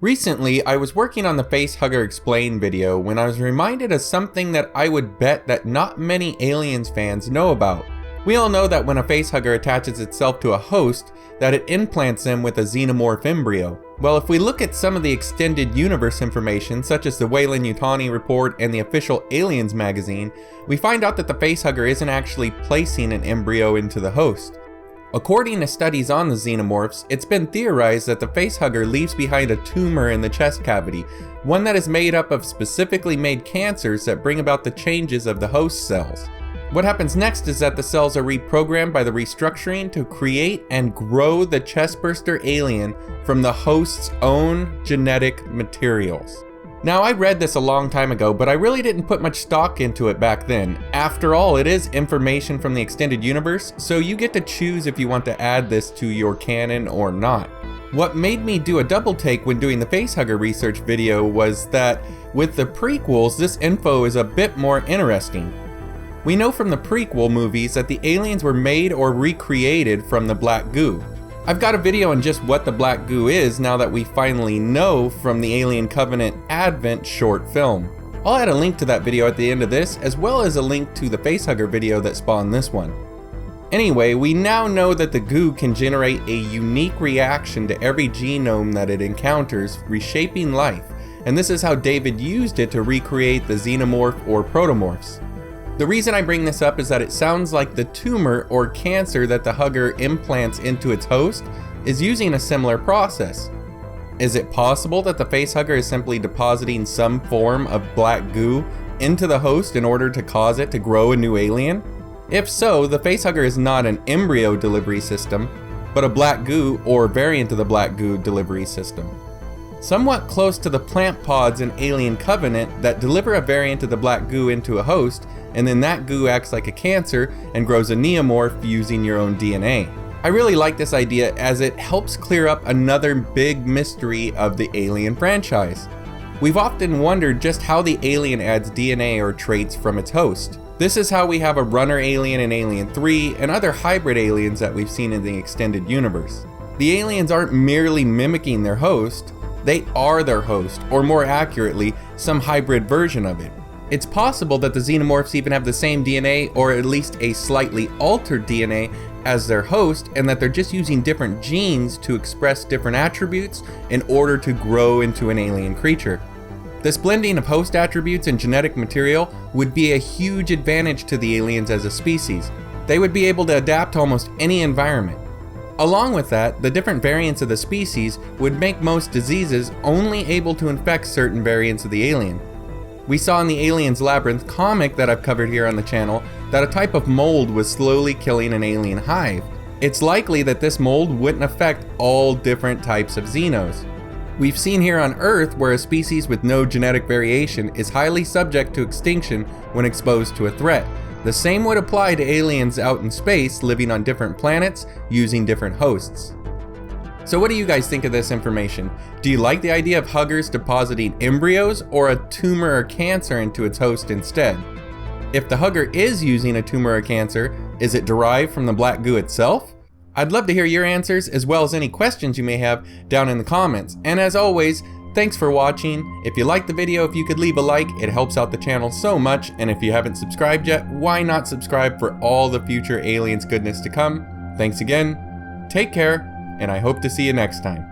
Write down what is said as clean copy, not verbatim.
Recently, I was working on the Facehugger Explain video when I was reminded of something that I would bet that not many Aliens fans know about. We all know that when a facehugger attaches itself to a host, that it implants them with a xenomorph embryo. Well, if we look at some of the extended universe information, such as the Weyland-Yutani report and the official Aliens magazine, we find out that the facehugger isn't actually placing an embryo into the host. According to studies on the xenomorphs, it's been theorized that the facehugger leaves behind a tumor in the chest cavity, one that is made up of specifically made cancers that bring about the changes of the host cells. What happens next is that the cells are reprogrammed by the restructuring to create and grow the chestburster alien from the host's own genetic materials. Now, I read this a long time ago, but I really didn't put much stock into it back then. After all, it is information from the extended universe, so you get to choose if you want to add this to your canon or not. What made me do a double take when doing the facehugger research video was that with the prequels, this info is a bit more interesting. We know from the prequel movies that the aliens were made or recreated from the black goo. I've got a video on just what the black goo is now that we finally know from the Alien Covenant Advent short film. I'll add a link to that video at the end of this, as well as a link to the facehugger video that spawned this one. Anyway, we now know that the goo can generate a unique reaction to every genome that it encounters, reshaping life, and this is how David used it to recreate the xenomorph or protomorphs. The reason I bring this up is that it sounds like the tumor or cancer that the hugger implants into its host is using a similar process. Is it possible that the facehugger is simply depositing some form of black goo into the host in order to cause it to grow a new alien? If so, the facehugger is not an embryo delivery system, but a black goo or variant of the black goo delivery system. Somewhat close to the plant pods in Alien Covenant that deliver a variant of the black goo into a host, and then that goo acts like a cancer and grows a neomorph using your own DNA. I really like this idea as it helps clear up another big mystery of the Alien franchise. We've often wondered just how the alien adds DNA or traits from its host. This is how we have a runner alien in Alien 3 and other hybrid aliens that we've seen in the extended universe. The aliens aren't merely mimicking their host, they are their host, or more accurately, some hybrid version of it. It's possible that the xenomorphs even have the same DNA, or at least a slightly altered DNA, as their host, and that they're just using different genes to express different attributes in order to grow into an alien creature. This blending of host attributes and genetic material would be a huge advantage to the aliens as a species. They would be able to adapt to almost any environment. Along with that, the different variants of the species would make most diseases only able to infect certain variants of the alien. We saw in the Aliens Labyrinth comic that I've covered here on the channel that a type of mold was slowly killing an alien hive. It's likely that this mold wouldn't affect all different types of xenos. We've seen here on Earth where a species with no genetic variation is highly subject to extinction when exposed to a threat. The same would apply to aliens out in space living on different planets using different hosts. So what do you guys think of this information? Do you like the idea of huggers depositing embryos or a tumor or cancer into its host instead? If the hugger is using a tumor or cancer, is it derived from the black goo itself? I'd love to hear your answers as well as any questions you may have down in the comments. And as always, thanks for watching. If you liked the video, if you could leave a like, it helps out the channel so much. And if you haven't subscribed yet, why not subscribe for all the future aliens goodness to come? Thanks again, take care, and I hope to see you next time.